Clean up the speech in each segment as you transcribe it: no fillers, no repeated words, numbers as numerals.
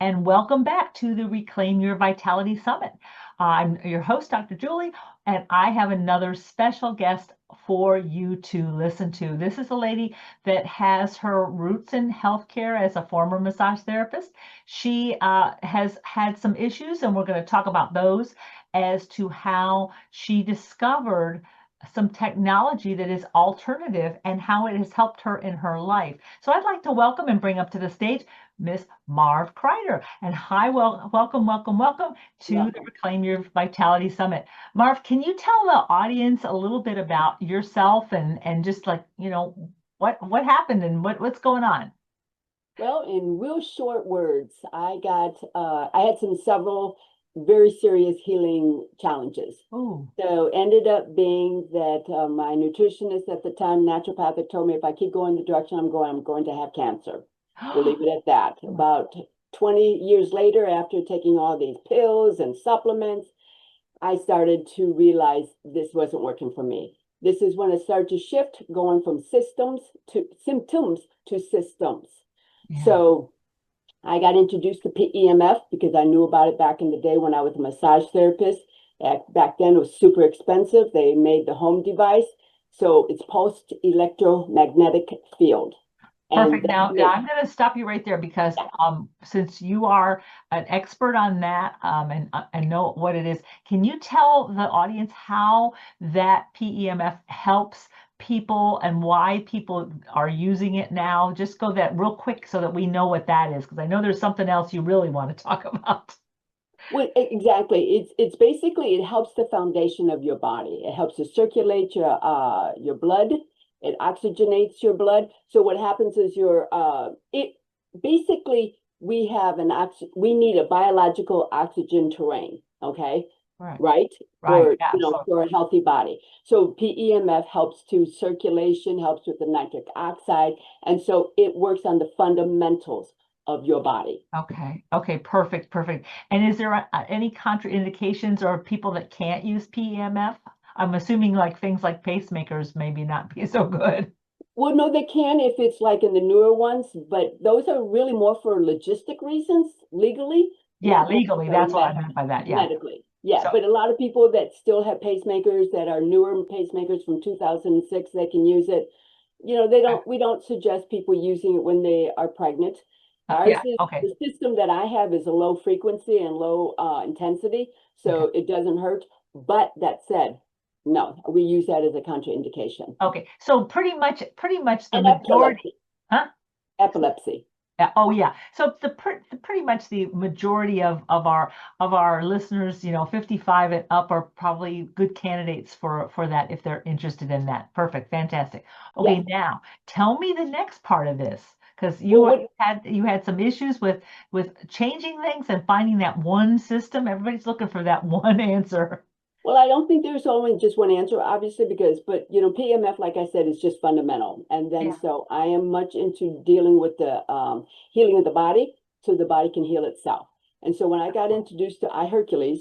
and welcome back to the Reclaim Your Vitality Summit. I'm your host, DrJulee, and I have another special guest for you to listen to. This is a lady that has her roots in healthcare as a former massage therapist. She has had some issues, and we're going to talk about those as to how she discovered some technology that is alternative and how it has helped her in her life. So I'd like to welcome and bring up to the stage Miss Marv Kreider. And hi, welcome to the Reclaim Your Vitality Summit. Marv, can you tell the audience a little bit about yourself and just like, what happened and what's going on? Well, in real short words, I had several very serious healing challenges. Ooh. So ended up being that my nutritionist at the time, naturopathic, told me if I keep going the direction I'm going to have cancer. We'll leave it at that. About 20 years later, after taking all these pills and supplements, I started to realize this wasn't working for me. This is when I started to shift, going from symptoms to systems. Yeah. So I got introduced to PEMF because I knew about it back in the day when I was a massage therapist. Back then, it was super expensive. They made the home device. So it's pulsed electromagnetic field. Perfect. Now, I'm going to stop you right there because since you are an expert on that and know what it is, can you tell the audience how that PEMF helps people and why people are using it now? Just go that real quick so that we know what that is, because I know there's something else you really want to talk about. Well, exactly. It's basically, it helps the foundation of your body. It helps to circulate your blood. It oxygenates your blood. So what happens is basically we need a biological oxygen terrain, okay? Right? For, Yeah. For a healthy body. So PEMF helps to circulation, helps with the nitric oxide. And so it works on the fundamentals of your body. Okay, perfect. And is there any contraindications or people that can't use PEMF? I'm assuming like things like pacemakers maybe not be so good. Well, no, they can if it's like in the newer ones, but those are really more for logistic reasons, legally. Yeah, legally, that's what I meant by that. Yeah. Medically. Yeah, So, but a lot of people that still have pacemakers that are newer pacemakers from 2006, they can use it. We don't suggest people using it when they are pregnant. The system that I have is a low frequency and low intensity, so it doesn't hurt. But that said, no, we use that as a contraindication. Okay, so pretty much the majority, huh? Epilepsy. Oh yeah. So pretty much the majority of our listeners, 55 and up are probably good candidates for that if they're interested in that. Perfect, fantastic. Okay, yes. Now tell me the next part of this, because you had some issues with changing things and finding that one system. Everybody's looking for that one answer. Well, I don't think there's only just one answer, obviously, but PEMF, like I said, is just fundamental. And then so I am much into dealing with the healing of the body so the body can heal itself. And so when I got introduced to iHercules,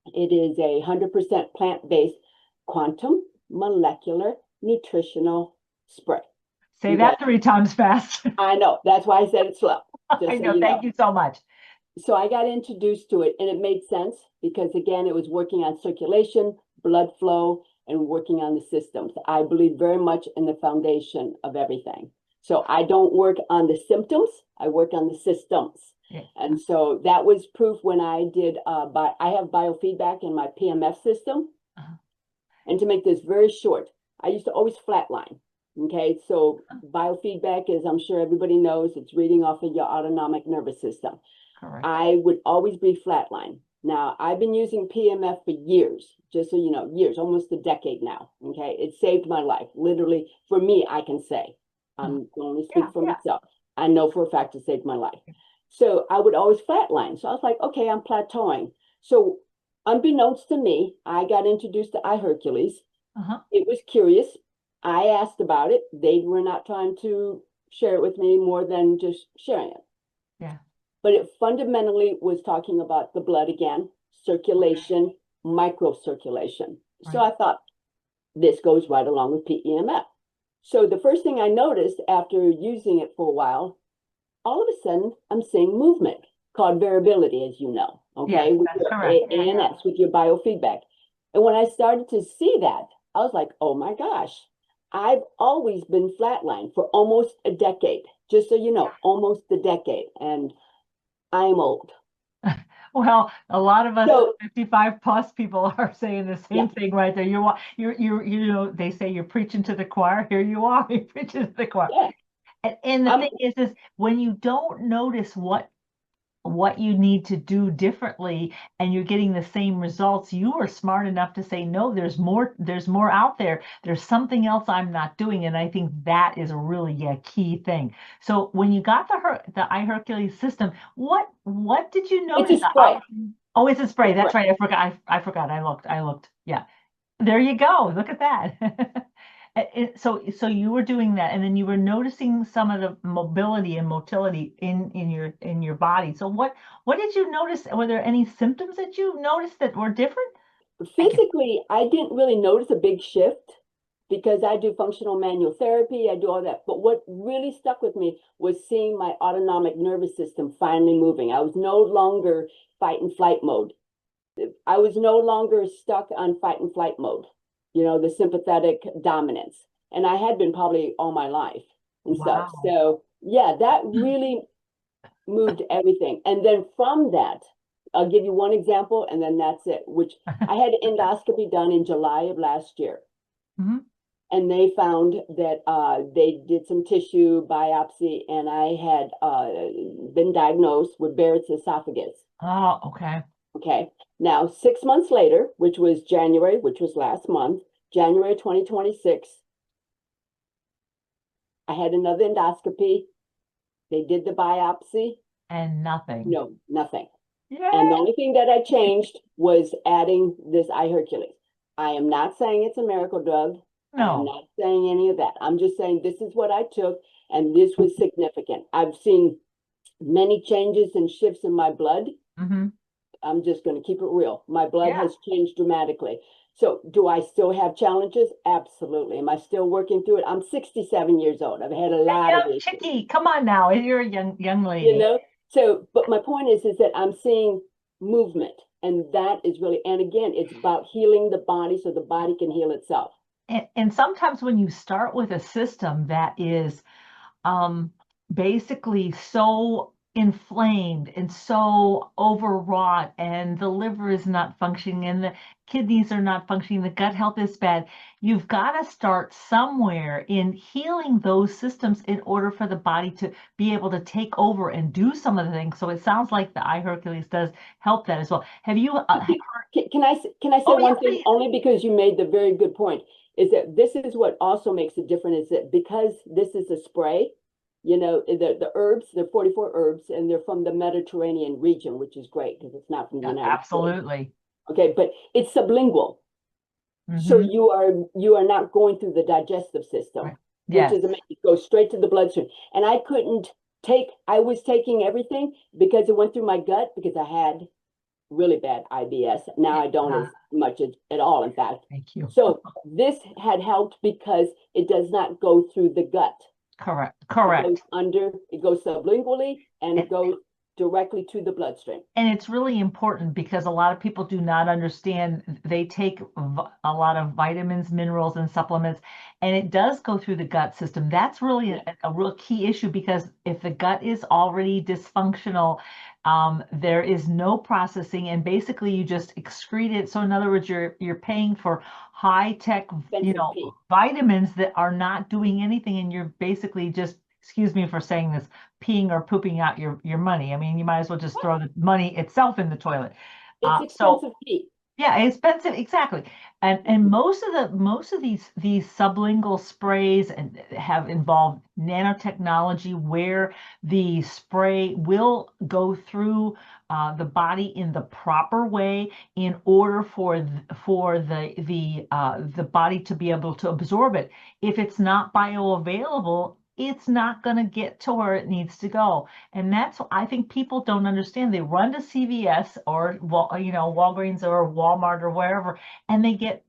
it is a 100% plant-based quantum molecular nutritional spray. Say that 3 times fast. I know. That's why I said it slow. I know. Thank you so much. So I got introduced to it and it made sense because again, it was working on circulation, blood flow, and working on the systems. I believe very much in the foundation of everything. So I don't work on the symptoms, I work on the systems. Yeah. And so that was proof when I did, I have biofeedback in my PEMF system. And to make this very short, I used to always flatline. Okay, so biofeedback, as I'm sure everybody knows, it's reading off of your autonomic nervous system. Correct. I would always be flatline. Now, I've been using PEMF for years, just so you know, years, almost a decade now. Okay, it saved my life. Literally, for me, I can say, I'm going to speak for myself. I know for a fact it saved my life. So I would always flatline. So I was like, okay, I'm plateauing. So unbeknownst to me, I got introduced to iHercules. It was curious. I asked about it. They were not trying to share it with me more than just sharing it. Yeah. But it fundamentally was talking about the blood again, circulation, microcirculation. Right. So I thought, this goes right along with PEMF. So the first thing I noticed after using it for a while, all of a sudden, I'm seeing movement. called variability, as you know, okay, Yes, with that's your correct. Yeah, yeah. ANS, with your biofeedback. And when I started to see that, I was like, oh my gosh, I've always been flatlined for almost a decade, just so you know, almost a decade. And I'm old. Well, a lot of us So 55 plus people are saying the yeah, same thing right there. You know, they say you're preaching to the choir. Here you are, you're preaching to the choir. yeah, And the I'm thing is when you don't notice what you need to do differently and you're getting the same results, you are smart enough to say, no, there's more out there. There's something else I'm not doing. And I think that is really a key thing. So when you got the iHercules system, what did you it's a notice? spray. Oh, it's a spray. It's a That's spray. right. I forgot. I looked. Yeah. There you go. Look at that. So you were doing that, and then you were noticing some of the mobility and motility in your body. So what did you notice? Were there any symptoms that you noticed that were different? I can, Physically, I didn't really notice a big shift because I do functional manual therapy, I do all that. But what really stuck with me was seeing my autonomic nervous system finally moving. I was no longer fight and flight mode. I was no longer stuck on fight and flight mode, the sympathetic dominance. And I had been probably all my life and stuff. wow. So, yeah, that really moved everything. And then from that, I'll give you one example and then that's it, which I had endoscopy done in July of last year. Mhm. And they found that they did some tissue biopsy and I had been diagnosed with Barrett's esophagus. Oh, okay. Okay. Now, 6 months later, which was January, which was last month, January 2026, I had another endoscopy. They did the biopsy. And nothing. No, nothing. And the Yay. only thing that I changed was adding this iHercules. I am not saying it's a miracle drug. I am No. not saying any of that. I'm just saying this is what I took, and this was significant. I've seen many changes and shifts in my blood. Hmm. I'm just going to keep it real. My blood Yeah. has changed dramatically. So, do I still have challenges? Absolutely. Am I still working through it? I'm 67 years old. I've had a lot of Young issues, chickie, come on now. You're a young you lady. know? So, but my point is that I'm seeing movement, and that is really, and again, it's about healing the body so the body can heal itself. And sometimes when you start with a system that is um, basically so inflamed and so overwrought, and the liver is not functioning, and the kidneys are not functioning, the gut health is bad, you've got to start somewhere in healing those systems in order for the body to be able to take over and do some of the things. So it sounds like the iHercules does help that as well. Have you Can I say oh yeah, one thing please. only because you made the very good point is that this is what also makes it different is that because this is a spray, the herbs, they're 44 herbs and they're from the Mediterranean region, which is great because it's not from the Yeah, United States. absolutely. Okay, but it's sublingual. So Hmm. you are not going through the digestive system, Right. which Yes. is amazing. It goes straight to the bloodstream. And I was taking everything because it went through my gut because I had really bad IBS. Now I don't Uh, as much at all, in fact. thank you. So this had helped because it does not go through the gut. Correct. It Correct. goes sublingually and And, it goes directly to the bloodstream. and it's really important because a lot of people do not understand. They take a lot of vitamins, minerals, and supplements, and it does go through the gut system. That's really Yeah. a real key issue because if the gut is already dysfunctional, there is no processing, and basically you just excrete it. So in other words, you're paying for high tech, Expensive pee. vitamins that are not doing anything, and you're basically just, excuse me for saying this, peeing or pooping out your money. I mean, you might as well just throw the money itself in the toilet. It's So expensive pee. yeah, expensive, exactly. And most of these sublingual sprays and have involved nanotechnology where the spray will go through the body in the proper way in order for the body to be able to absorb it. If it's not bioavailable, it's not going to get to where it needs to go. And that's what I think people don't understand. They run to CVS or Walgreens or Walmart or wherever, and they get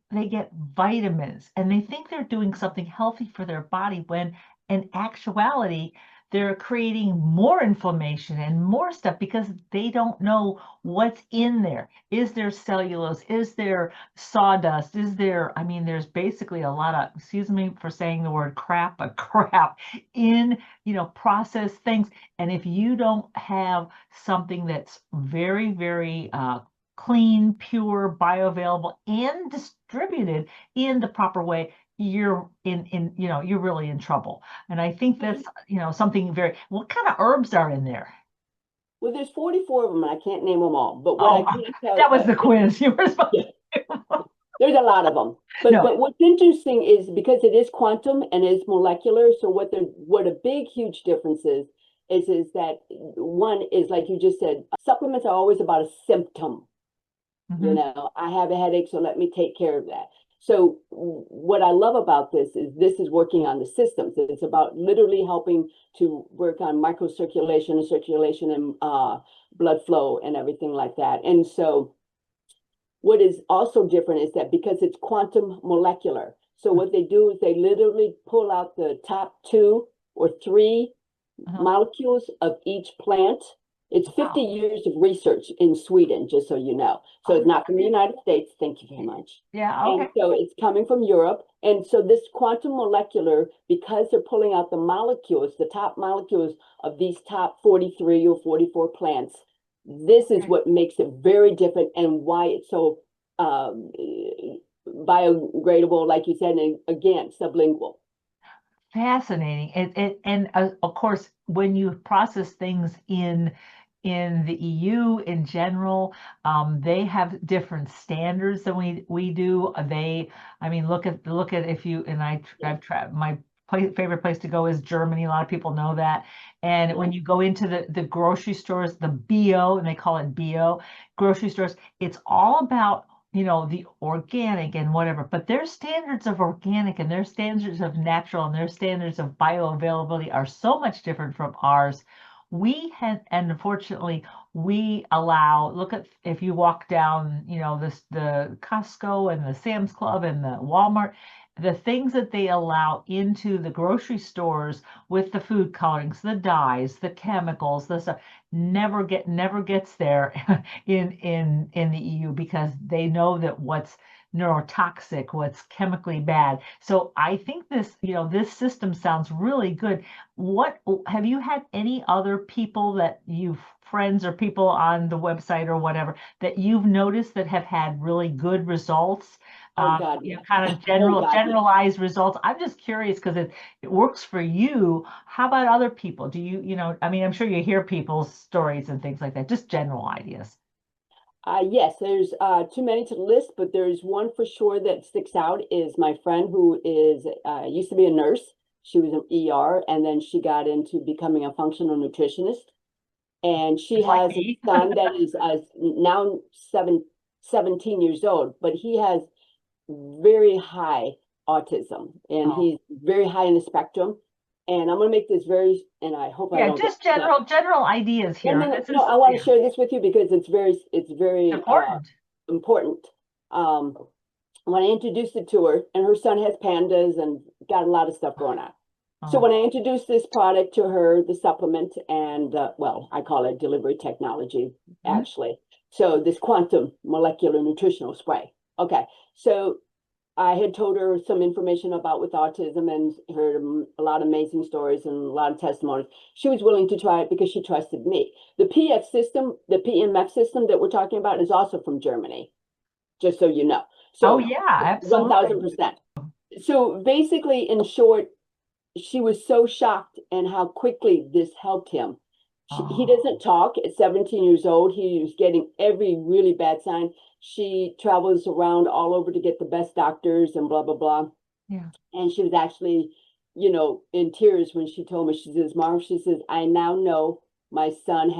vitamins, and they think they're doing something healthy for their body when in actuality they're creating more inflammation and more stuff because they don't know what's in there. Is there cellulose? Is there sawdust? Is there, I mean, there's basically a lot of, excuse me for saying the word crap, but crap in, processed things. And if you don't have something that's very, very clean, pure, bioavailable, and distributed in the proper way, you're you're really in trouble. And I think that's, something very, what kind of herbs are in there? Well, there's 44 of them, and I can't name them all. But what Oh, I can tell that was the quiz. You were supposed yeah, to. there's a lot of them. But No. but what's interesting is because it is quantum and it's molecular. So what a big huge difference is that one is like you just said, supplements are always about a symptom. Mhm. I have a headache, so let me take care of that. So what I love about this is working on the systems. It's about literally helping to work on microcirculation and circulation and blood flow and everything like that. And so what is also different is that because it's quantum molecular, so what they do is they literally pull out the top 2 or 3 molecules of each plant. It's 50 Wow. years of research in Sweden, just so you know. So Oh, it's not from the United States. Thank you very much. yeah, And okay. so it's coming from Europe. And so this quantum molecular, because they're pulling out the molecules, the top molecules of these top 43 or 44 plants, this is what makes it very different and why it's so biodegradable, like you said, and again, sublingual. Fascinating. And of course, when you process things in the EU in general, they have different standards than we do. I mean, look at if you and I've tried my favorite place to go is Germany. A lot of people know that. And when you go into the grocery stores, the bio, and they call it bio grocery stores, it's all about the organic and whatever, but their standards of organic and their standards of natural and their standards of bioavailability are so much different from ours. And unfortunately, we allow, look at, if you walk down, the Costco and the Sam's Club and the Walmart, the things that they allow into the grocery stores with the food colorings, the dyes, the chemicals, the stuff never gets there in the EU because they know that what's neurotoxic, what's chemically bad. So I think this system sounds really good. What have you had any other people that you've friends or people on the website or whatever that you've noticed that have had really good results? Oh God, yeah. Kind of Oh God, yeah. generalized results. I'm just curious because it works for you. How about other people? Do I mean, I'm sure you hear people's stories and things like that, just general ideas. Yes, there's too many to list, but there's one for sure that sticks out is my friend who is used to be a nurse. She was an ER, and then she got into becoming a functional nutritionist. And she Just like has a me. son that is now 17 years old, but he has very high autism, and Oh, he's very high in the spectrum. And I'm going to make this very, and I hope I yeah, don't get just general ideas no, here. no, no, This no. is I want to share this with you because it's very important. important. When I introduced it to her, and her son has pandas and got a lot of stuff going on. So Oh, when I introduced this product to her, the supplement, and well, I call it delivery technology, mhm. actually. So this quantum molecular nutritional spray. Okay, so I had told her some information about with autism and heard a lot of amazing stories and a lot of testimonies. She was willing to try it because she trusted me. The PF system, the PEMF system that we're talking about is also from Germany, just so you know. Oh So yeah, absolutely. 1000%. So basically, in short, she was so shocked and how quickly this helped him. He Oh, doesn't talk at 17 years old. He was getting every really bad sign. She travels around all over to get the best doctors and blah, blah, blah. yeah. And she was actually, in tears when she told me, she says, Marv, she says, I now know my son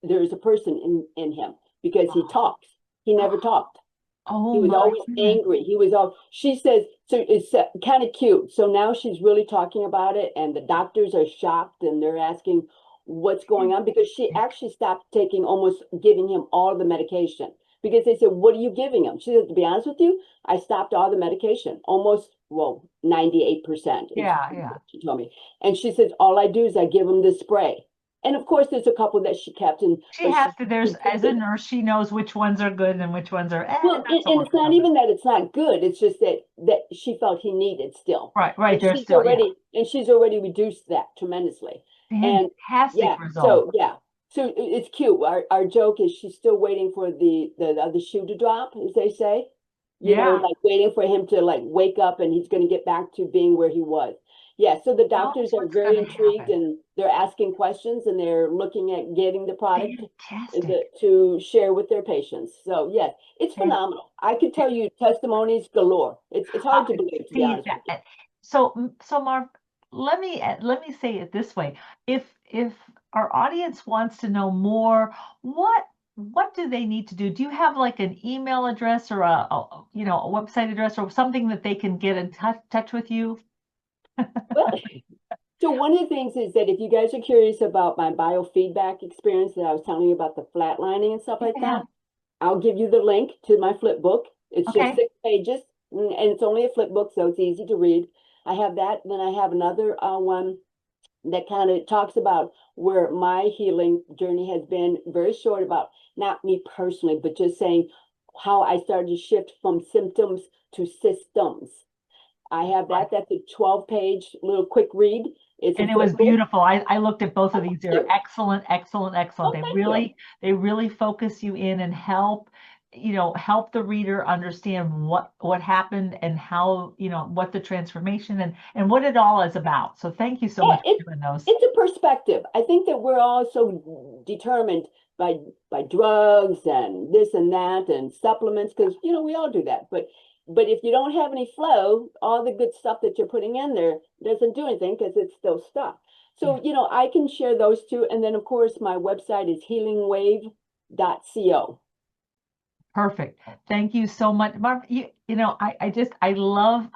there's a person in him because he talks. He never talked. Oh He was my always goodness. angry. He was all, she says, so it's kind of cute. So now she's really talking about it, and the doctors are shocked and they're asking what's going on because she actually stopped taking almost giving him all the medication because they said, what are you giving them? She said, to be honest with you, I stopped all the medication, almost, well, 98%. Yeah. She told me. And she said, all I do is I give them the spray. And of course, there's a couple that she kept. She has to, as a nurse, she knows which ones are good and which ones are, well, not so and much it's not even that it's not good. It's just that she felt he needed still. Right, And there's she's still, already, and she's already reduced that tremendously. And fantastic yeah, result. so it's cute. Our joke is she's still waiting for the other shoe to drop, as they say. You know, like waiting for him to like wake up and he's going to get back to being where he was. Yeah, so the doctors are very intrigued and they're asking questions and they're looking at getting the product to share with their patients. So yes, it's phenomenal. I could tell you testimonies galore. It's hard to believe, to be honest with you. So Marv, let me say it this way. If our audience wants to know more, what do they need to do? Do you have like an email address or a website address or something that they can get in touch with you? Well, so one of the things is that if you guys are curious about my biofeedback experience that I was telling you about, the flatlining and stuff like that, I'll give you the link to my flip book. It's just 6 pages and it's only a flip book, so it's easy to read. I have that. Then I have another one that kind of talks about where my healing journey has been, very short, about not me personally, but just saying how I started to shift from symptoms to systems. I have that. That's a 12-page little quick read. And it was beautiful. I looked at both of these. They're excellent. They really focus you in and help the reader understand what happened and how, what the transformation and what it all is about. So thank you so much for doing those. It's a perspective. I think that we're all so determined by drugs and this and that and supplements, because we all do that. But if you don't have any flow, all the good stuff that you're putting in there doesn't do anything because it's still stuck. So, I can share those two. And then, of course, my website is healingwave.co. Perfect. Thank you so much, Marv. I love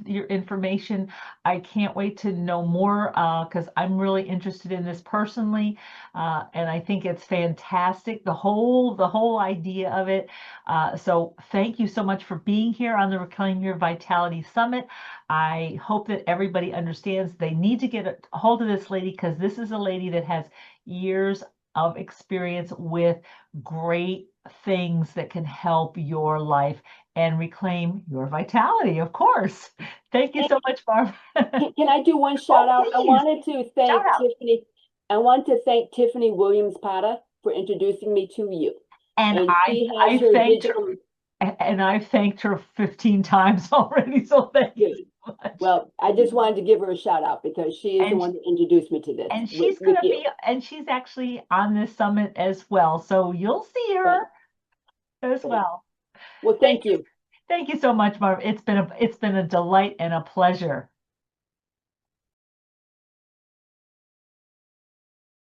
your information. I can't wait to know more because I'm really interested in this personally, and I think it's fantastic. The whole idea of it. So thank you so much for being here on the Reclaim Your Vitality Summit. I hope that everybody understands they need to get a hold of this lady, because this is a lady that has years of experience with great things that can help your life and reclaim your vitality, of course. Thank you so much, Marv. Can I do one shout out? I wanted to thank Tiffany. I want to thank Tiffany Williams-Pata for introducing me to you. And I've thanked her 15 times already. So thank you so much. Well, I just wanted to give her a shout out because she is the one that introduced me to this. And she's going to be, and she's actually on this summit as well. So you'll see her as well. Well, thank you. Thank you so much, Marv. It's been a delight and a pleasure.